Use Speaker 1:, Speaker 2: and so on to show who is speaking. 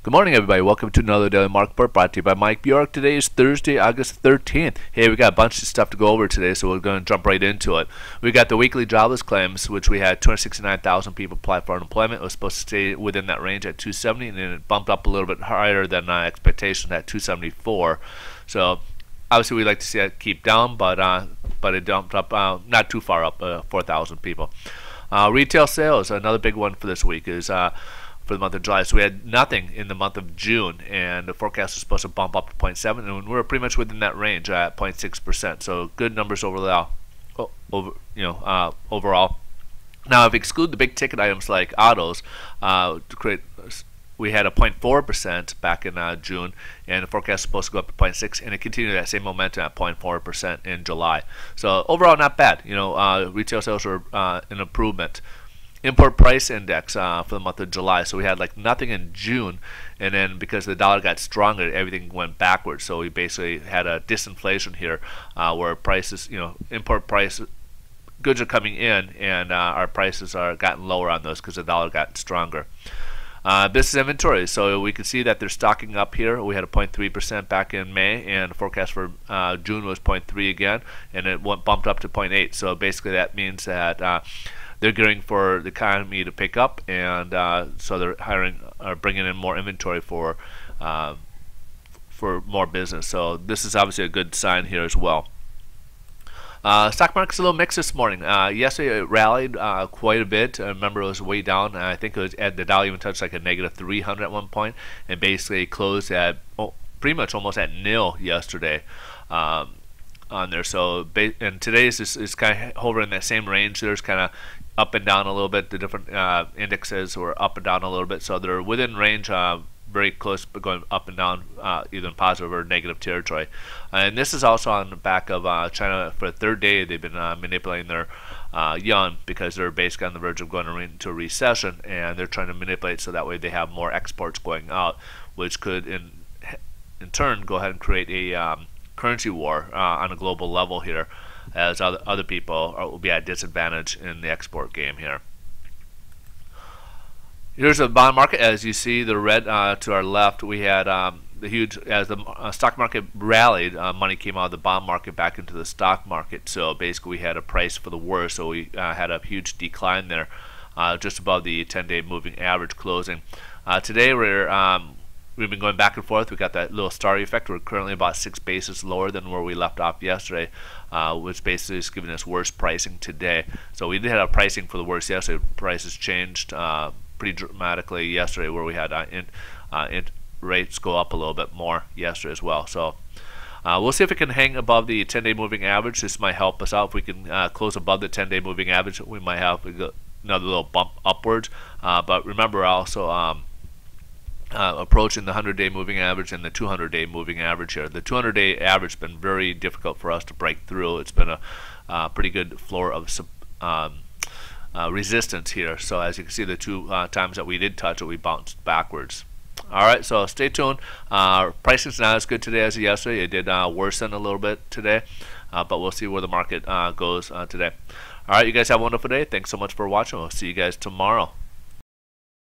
Speaker 1: Good morning, everybody. Welcome to another Daily Market Report brought to you by Mike Bjork. Today is Thursday, August 13th. Hey, we got a bunch of stuff to go over today, so we're going to jump right into it. We got the weekly jobless claims, which we had 269,000 people apply for unemployment. It was supposed to stay within that range at 270, and then it bumped up a little bit higher than expectations at 274. So obviously, we'd like to see it keep down, but it dumped up not too far up, 4,000 people. Retail sales, another big one for this week, is for the month of July. So we had nothing in the month of June, and the forecast was supposed to bump up to 0.7, and we were pretty much within that range at 0.6%. So good numbers overall. Overall. Now, if we exclude the big ticket items like autos, we had a 0.4% back in June, and the forecast is supposed to go up to 0.6, and it continued that same momentum at 0.4% in July. So overall, not bad. Retail sales were an improvement. Import price index for the month of July. So we had like nothing in June, and then because the dollar got stronger, everything went backwards. So we basically had a disinflation here, where prices, import prices, goods are coming in, and our prices are gotten lower on those because the dollar got stronger. Business inventory. So we can see that they're stocking up here. We had a 0.3% back in May, and the forecast for June was 0.3 again, and it bumped up to 0.8. So basically that means that they're gearing for the economy to pick up, and so they're bringing in more inventory for more business. So this is obviously a good sign here as well. Stock market's a little mixed this morning. Yesterday it rallied quite a bit. I remember it was way down. I think it was the Dow even touched like a negative 300 at one point, and basically closed at pretty much almost at nil yesterday. On there, so and today's is kind of hovering in that same range. There's kind of up and down a little bit. The different indexes were up and down a little bit, so they're within range, very close, but going up and down, either in positive or negative territory. And this is also on the back of China. For the third day, they've been manipulating their yuan because they're basically on the verge of going into a recession, and they're trying to manipulate so that way they have more exports going out, which could in turn go ahead and create a currency war on a global level here, as other people will be at disadvantage in the export game here. Here's the bond market. As you see, the red to our left, we had the huge, as the stock market rallied, money came out of the bond market back into the stock market. So basically we had a price for the worst, so we had a huge decline there, just above the 10-day moving average closing. Today we've been going back and forth. We got that little star effect. We're currently about 6 basis lower than where we left off yesterday, which basically is giving us worse pricing today. So we did have a pricing for the worst yesterday. Prices changed pretty dramatically yesterday, where we had rates go up a little bit more yesterday as well. So we'll see if we can hang above the 10-day moving average. This might help us out. If we can close above the 10-day moving average, we might have another little bump upwards. But remember also, approaching the 100-day moving average and the 200-day moving average here. The 200-day average has been very difficult for us to break through. It's been a pretty good floor of resistance here. So as you can see, the two times that we did touch it, we bounced backwards. Alright, so stay tuned. Pricing's not as good today as yesterday. It did worsen a little bit today, but we'll see where the market goes today. Alright, you guys have a wonderful day. Thanks so much for watching. We'll see you guys tomorrow.